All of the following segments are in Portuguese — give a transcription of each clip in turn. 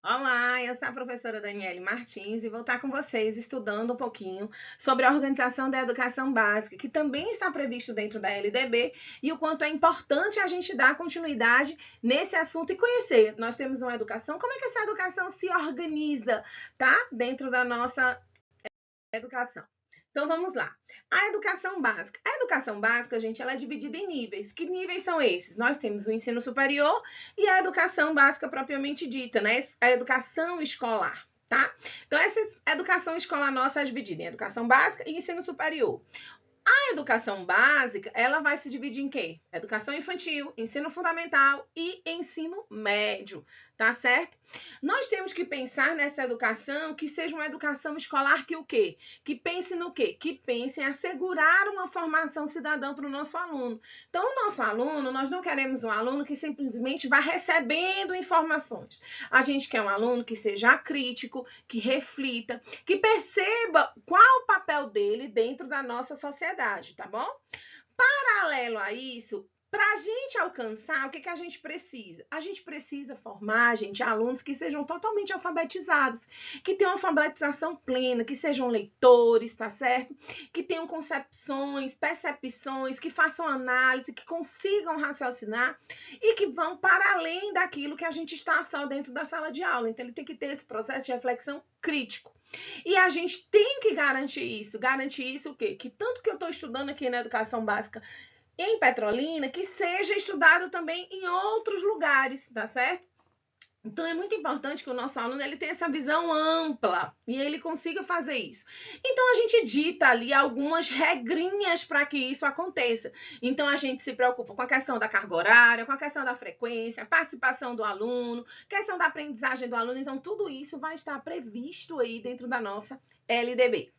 Olá, eu sou a professora Daniele Martins e vou estar com vocês estudando um pouquinho sobre a organização da educação básica, que também está previsto dentro da LDB, e o quanto é importante a gente dar continuidade nesse assunto e conhecer. Nós temos uma educação, como é que essa educação se organiza, tá? Dentro da nossa educação. Então vamos lá. A educação básica. A educação básica, gente, ela é dividida em níveis. Que níveis são esses? Nós temos o ensino superior e a educação básica propriamente dita, né? A educação escolar, tá? Então essa educação escolar nossa é dividida em educação básica e ensino superior. A educação básica, ela vai se dividir em quê? Educação infantil, ensino fundamental e ensino médio, tá certo? Nós temos que pensar nessa educação que seja uma educação escolar que o quê? Que pense no quê? Que pense em assegurar uma formação cidadã para o nosso aluno. Então, o nosso aluno, nós não queremos um aluno que simplesmente vá recebendo informações. A gente quer um aluno que seja crítico, que reflita, que perceba qual o papel dele dentro da nossa sociedade, tá bom? Paralelo a isso, para a gente alcançar, o que a gente precisa? A gente precisa formar, gente, alunos que sejam totalmente alfabetizados, que tenham alfabetização plena, que sejam leitores, tá certo? Que tenham concepções, percepções, que façam análise, que consigam raciocinar e que vão para além daquilo que a gente está só dentro da sala de aula. Então, ele tem que ter esse processo de reflexão crítico. E a gente tem que garantir isso. Garantir isso o quê? Que tanto que eu estou estudando aqui na educação básica em Petrolina, que seja estudado também em outros lugares, tá certo? Então, é muito importante que o nosso aluno ele tenha essa visão ampla e ele consiga fazer isso. Então, a gente dita ali algumas regrinhas para que isso aconteça. Então, a gente se preocupa com a questão da carga horária, com a questão da frequência, a participação do aluno, questão da aprendizagem do aluno. Então, tudo isso vai estar previsto aí dentro da nossa LDB.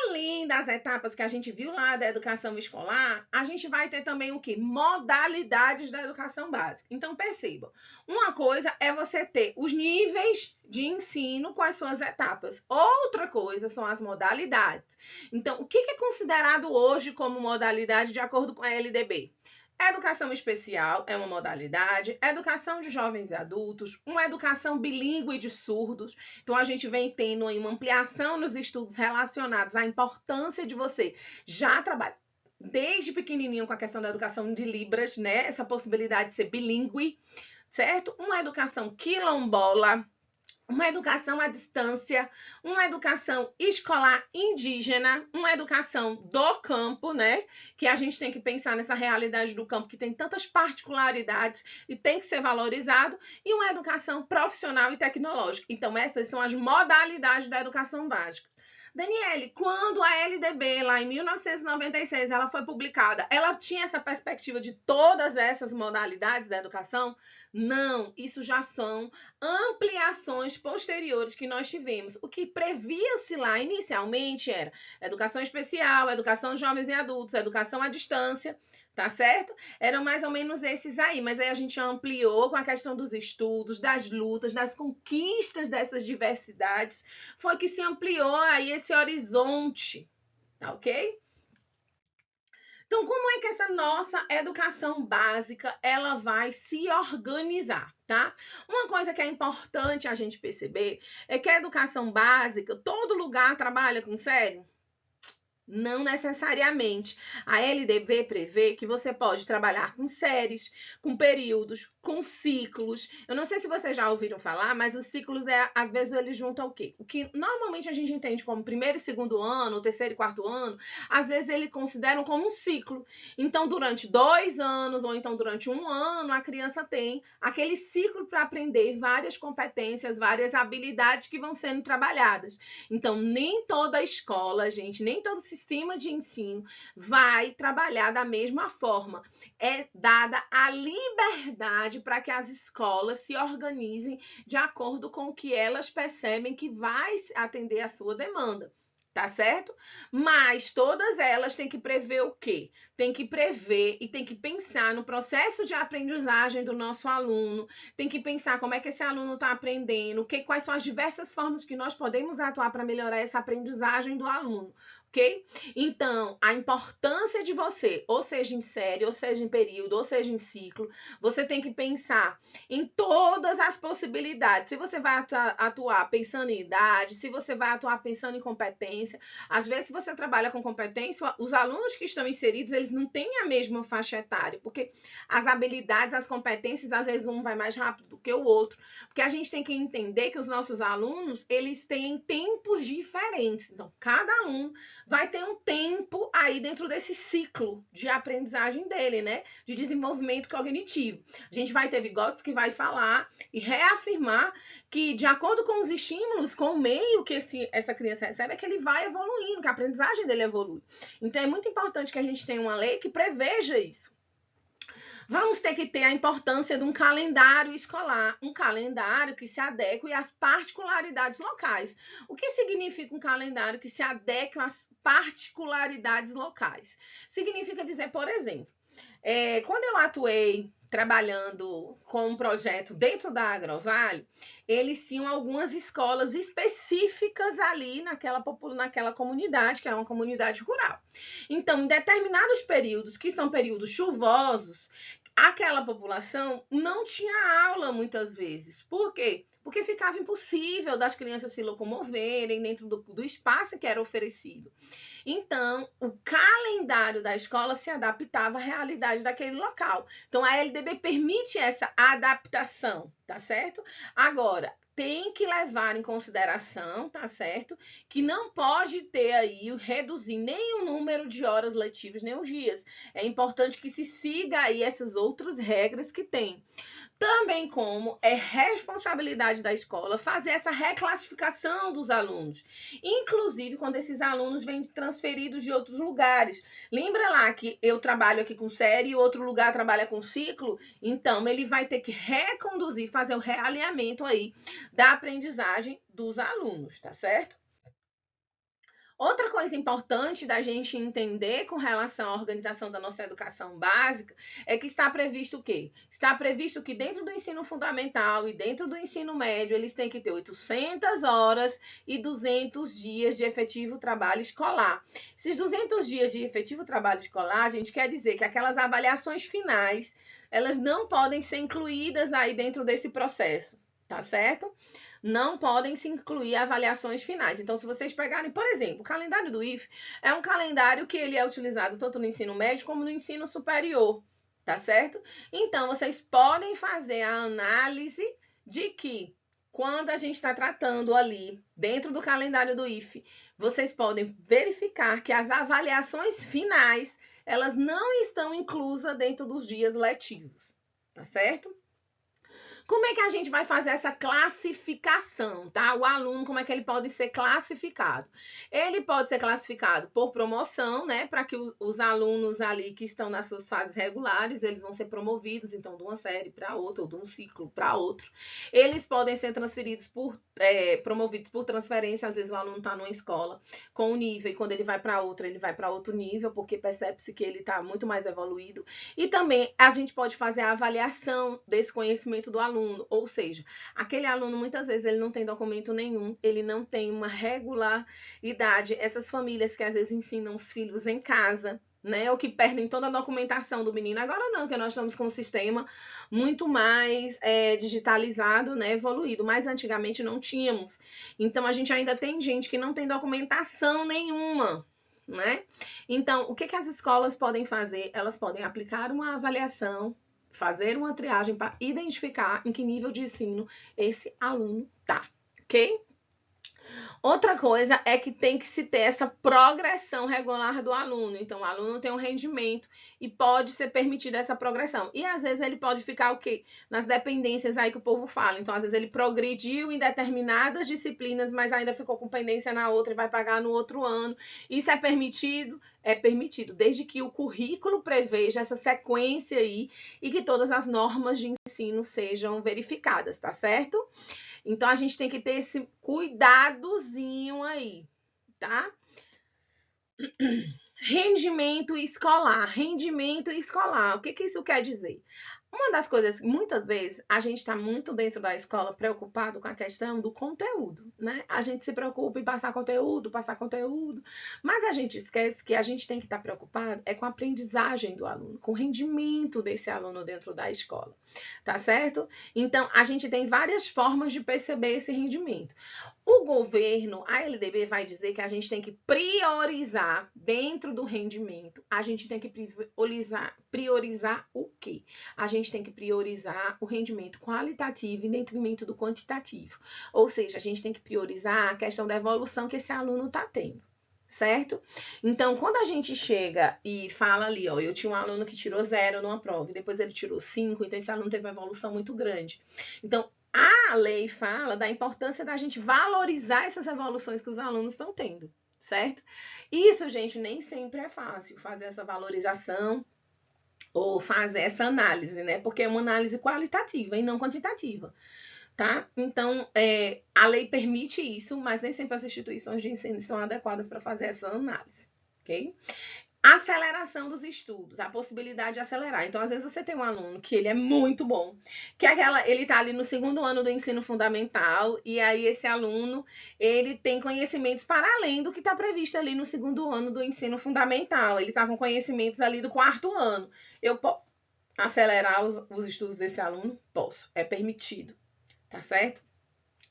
Além das etapas que a gente viu lá da educação escolar, a gente vai ter também o quê? Modalidades da educação básica. Então, perceba, uma coisa é você ter os níveis de ensino com as suas etapas. Outra coisa são as modalidades. Então, o que é considerado hoje como modalidade de acordo com a LDB? Educação especial é uma modalidade, educação de jovens e adultos, uma educação bilíngue de surdos. Então, a gente vem tendo aí uma ampliação nos estudos relacionados à importância de você já trabalhar desde pequenininho com a questão da educação de Libras, né? Essa possibilidade de ser bilíngue, certo? Uma educação quilombola, uma educação à distância, uma educação escolar indígena, uma educação do campo, né? Que a gente tem que pensar nessa realidade do campo que tem tantas particularidades e tem que ser valorizado, e uma educação profissional e tecnológica. Então, essas são as modalidades da educação básica. Daniele, quando a LDB, lá em 1996, ela foi publicada, ela tinha essa perspectiva de todas essas modalidades da educação? Não, isso já são ampliações posteriores que nós tivemos. O que previa-se lá inicialmente era educação especial, educação de jovens e adultos, educação à distância, tá certo? Eram mais ou menos esses aí, mas aí a gente ampliou com a questão dos estudos, das lutas, das conquistas dessas diversidades, foi que se ampliou aí esse horizonte, tá ok? Então, como é que essa nossa educação básica ela vai se organizar, tá? Uma coisa que é importante a gente perceber é que a educação básica, todo lugar trabalha com série? Não necessariamente. A LDB prevê que você pode trabalhar com séries, com períodos, com ciclos. Eu não sei se vocês já ouviram falar, mas os ciclos, às vezes, eles juntam o quê? O que normalmente a gente entende como primeiro e segundo ano, terceiro e quarto ano, às vezes eles consideram como um ciclo. Então, durante 2 anos, ou então durante 1 ano, a criança tem aquele ciclo para aprender várias competências, várias habilidades que vão sendo trabalhadas. Então, nem toda escola, gente, nem todo sistema de ensino vai trabalhar da mesma forma. É dada a liberdade para que as escolas se organizem de acordo com o que elas percebem que vai atender a sua demanda. Tá certo? Mas todas elas têm que prever o quê? tem que prever e tem que pensar no processo de aprendizagem do nosso aluno, tem que pensar como é que esse aluno está aprendendo, quais são as diversas formas que nós podemos atuar para melhorar essa aprendizagem do aluno, ok? Então, a importância de você, ou seja em série, ou seja em período, ou seja em ciclo, você tem que pensar em todas as possibilidades. Se você vai atuar pensando em idade, se você vai atuar pensando em competência, às vezes se você trabalha com competência, os alunos que estão inseridos, eles não têm a mesma faixa etária, porque as habilidades, as competências, às vezes um vai mais rápido do que o outro, porque a gente tem que entender que os nossos alunos, eles têm tempos diferentes, então cada aluno vai ter um tempo aí dentro desse ciclo de aprendizagem dele, né, de desenvolvimento cognitivo. A gente vai ter Vygotsky que vai falar e reafirmar que, de acordo com os estímulos, com o meio que essa criança recebe, é que ele vai evoluindo, que a aprendizagem dele evolui. Então, é muito importante que a gente tenha uma lei que preveja isso. Vamos ter que ter a importância de um calendário escolar, um calendário que se adeque às particularidades locais. O que significa um calendário que se adeque às particularidades locais? Significa dizer, por exemplo, quando eu atuei trabalhando com um projeto dentro da Agrovale, eles tinham algumas escolas específicas ali naquela comunidade, que é uma comunidade rural. Então, em determinados períodos, que são períodos chuvosos, aquela população não tinha aula muitas vezes. Por quê? Porque ficava impossível das crianças se locomoverem dentro do espaço que era oferecido. Então, o calendário da escola se adaptava à realidade daquele local. Então, a LDB permite essa adaptação, tá certo? Agora, tem que levar em consideração, tá certo? Que não pode ter aí, reduzir nem o número de horas letivas, nem os dias. É importante que se siga aí essas outras regras que tem. Também como é responsabilidade da escola fazer essa reclassificação dos alunos, inclusive quando esses alunos vêm transferidos de outros lugares. Lembra lá que eu trabalho aqui com série e outro lugar trabalha com ciclo? Então, ele vai ter que reconduzir, fazer o realinhamento aí da aprendizagem dos alunos, tá certo? Outra coisa importante da gente entender com relação à organização da nossa educação básica é que está previsto o quê? Está previsto que dentro do ensino fundamental e dentro do ensino médio, eles têm que ter 800 horas e 200 dias de efetivo trabalho escolar. Esses 200 dias de efetivo trabalho escolar, a gente quer dizer que aquelas avaliações finais, elas não podem ser incluídas aí dentro desse processo, tá certo? Não podem se incluir avaliações finais. Então, se vocês pegarem, por exemplo, o calendário do IFE é um calendário que ele é utilizado tanto no ensino médio como no ensino superior, tá certo? Então, vocês podem fazer a análise de que quando a gente está tratando ali, dentro do calendário do IFE, vocês podem verificar que as avaliações finais, elas não estão inclusas dentro dos dias letivos, tá certo? Como é que a gente vai fazer essa classificação, tá? O aluno, como é que ele pode ser classificado? Ele pode ser classificado por promoção, né? Para que os alunos ali que estão nas suas fases regulares, eles vão ser promovidos, então, de uma série para outra, ou de um ciclo para outro. Eles podem ser transferidos promovidos por transferência, às vezes o aluno está numa escola com um nível, e quando ele vai para outra, ele vai para outro nível, porque percebe-se que ele está muito mais evoluído. E também a gente pode fazer a avaliação desse conhecimento do aluno, ou seja, aquele aluno muitas vezes ele não tem documento nenhum, ele não tem uma regularidade. Essas famílias que às vezes ensinam os filhos em casa, né, ou que perdem toda a documentação do menino. Agora não, que nós estamos com um sistema muito mais digitalizado, né, evoluído, mas antigamente não tínhamos. Então a gente ainda tem gente que não tem documentação nenhuma, né? Então, o que as escolas podem fazer? Elas podem aplicar uma avaliação, fazer uma triagem para identificar em que nível de ensino esse aluno tá, ok? Outra coisa é que tem que se ter essa progressão regular do aluno. Então, o aluno tem um rendimento e pode ser permitida essa progressão. E às vezes ele pode ficar o quê? Nas dependências aí que o povo fala. Então, às vezes ele progrediu em determinadas disciplinas, mas ainda ficou com pendência na outra e vai pagar no outro ano. Isso é permitido? É permitido, desde que o currículo preveja essa sequência aí e que todas as normas de ensino sejam verificadas, tá certo? Então, a gente tem que ter esse cuidadozinho aí, tá? Rendimento escolar. Rendimento escolar. O que isso quer dizer? Uma das coisas, muitas vezes, a gente está muito dentro da escola preocupado com a questão do conteúdo, né? A gente se preocupa em passar conteúdo, mas a gente esquece que a gente tem que estar preocupado com a aprendizagem do aluno, com o rendimento desse aluno dentro da escola, tá certo? Então, a gente tem várias formas de perceber esse rendimento. O governo, a LDB vai dizer que a gente tem que priorizar dentro do rendimento. A gente tem que priorizar o quê? A gente tem que priorizar o rendimento qualitativo em detrimento do quantitativo. Ou seja, a gente tem que priorizar a questão da evolução que esse aluno está tendo. Certo? Então, quando a gente chega e fala ali, ó, eu tinha um aluno que tirou 0 numa prova, e depois ele tirou 5, então esse aluno teve uma evolução muito grande. Então, a lei fala da importância da gente valorizar essas evoluções que os alunos estão tendo, certo? Isso, gente, nem sempre é fácil fazer essa valorização ou fazer essa análise, né? Porque é uma análise qualitativa e não quantitativa, tá? Então, a lei permite isso, mas nem sempre as instituições de ensino estão adequadas para fazer essa análise, ok? Aceleração dos estudos, a possibilidade de acelerar. Então, às vezes você tem um aluno que ele é muito bom, que ele está ali no 2º ano do ensino fundamental, e aí esse aluno, ele tem conhecimentos para além do que está previsto ali no 2º ano do ensino fundamental. Ele está com conhecimentos ali do 4º ano. Eu posso acelerar os estudos desse aluno? Posso, é permitido, tá certo?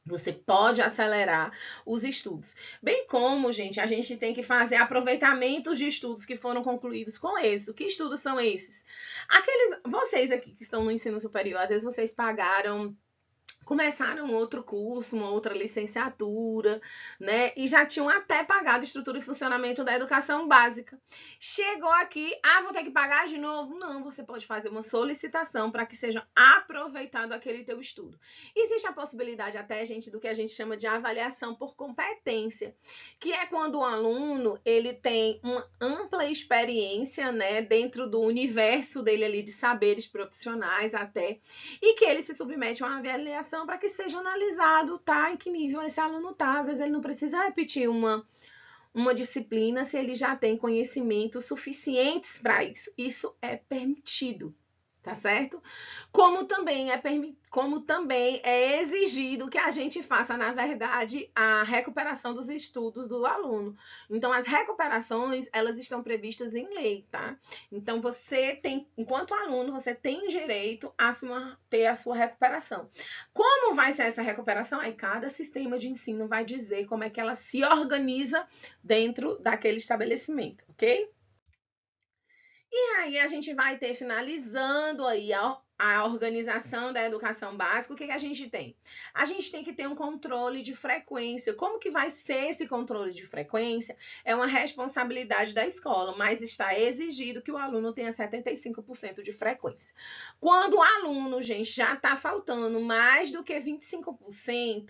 Você pode acelerar os estudos. Bem como, gente, a gente tem que fazer aproveitamentos de estudos que foram concluídos com êxito. Que estudos são esses? Vocês aqui que estão no ensino superior, às vezes vocês começaram outro curso, uma outra licenciatura, né? E já tinham até pagado estrutura e funcionamento da educação básica. Chegou aqui, vou ter que pagar de novo? Não, você pode fazer uma solicitação para que seja aproveitado aquele teu estudo. Existe a possibilidade até, gente, do que a gente chama de avaliação por competência, que é quando o aluno, ele tem uma ampla experiência, né, dentro do universo dele ali de saberes profissionais até, e que ele se submete a uma avaliação para que seja analisado, tá? Em que nível esse aluno tá. Às vezes ele não precisa repetir uma disciplina se ele já tem conhecimentos suficientes para isso. Isso é permitido, tá certo? Como também é exigido que a gente faça, na verdade, a recuperação dos estudos do aluno. Então, as recuperações, elas estão previstas em lei, tá? Então, você tem, enquanto aluno, você tem direito a ter a sua recuperação. Como vai ser essa recuperação? Aí, cada sistema de ensino vai dizer como é que ela se organiza dentro daquele estabelecimento, ok? E aí a gente vai ter, finalizando aí a organização da educação básica, o que a gente tem? A gente tem que ter um controle de frequência. Como que vai ser esse controle de frequência? É uma responsabilidade da escola, mas está exigido que o aluno tenha 75% de frequência. Quando o aluno, gente, já está faltando mais do que 25%,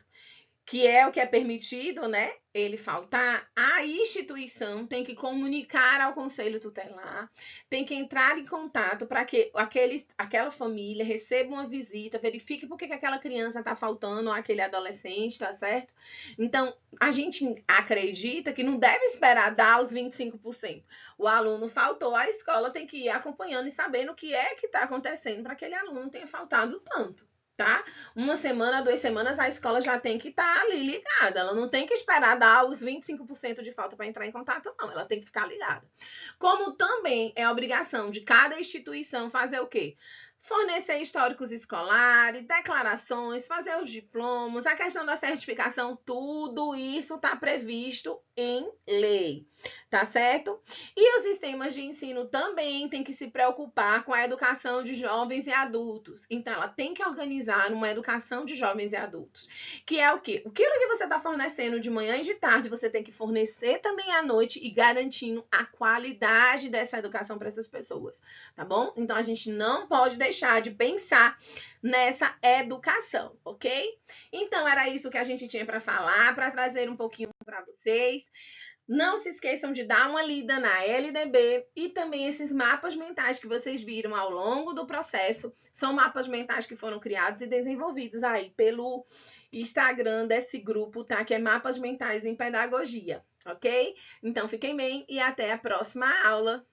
que é o que é permitido, né? Ele faltar, a instituição tem que comunicar ao conselho tutelar, tem que entrar em contato para que aquela família receba uma visita, verifique por que aquela criança está faltando, ou aquele adolescente, tá certo? Então, a gente acredita que não deve esperar dar os 25%. O aluno faltou, a escola tem que ir acompanhando e sabendo o que é que está acontecendo para que aquele aluno tenha faltado tanto. Tá? 1 semana, 2 semanas, a escola já tem que estar ali ligada. Ela não tem que esperar dar os 25% de falta para entrar em contato, não. Ela tem que ficar ligada. Como também é obrigação de cada instituição fazer o quê? Fornecer históricos escolares, declarações, fazer os diplomas, a questão da certificação, tudo isso está previsto em lei, tá certo? E os sistemas de ensino também têm que se preocupar com a educação de jovens e adultos. Então, ela tem que organizar uma educação de jovens e adultos, que é o quê? Aquilo que você está fornecendo de manhã e de tarde, você tem que fornecer também à noite e garantindo a qualidade dessa educação para essas pessoas, tá bom? Então, a gente não pode deixar de pensar nessa educação, ok? Então, era isso que a gente tinha para falar, para trazer um pouquinho para vocês. Não se esqueçam de dar uma lida na LDB e também esses mapas mentais que vocês viram ao longo do processo. São mapas mentais que foram criados e desenvolvidos aí pelo Instagram desse grupo, tá? Que é Mapas Mentais em Pedagogia, ok? Então, fiquem bem e até a próxima aula.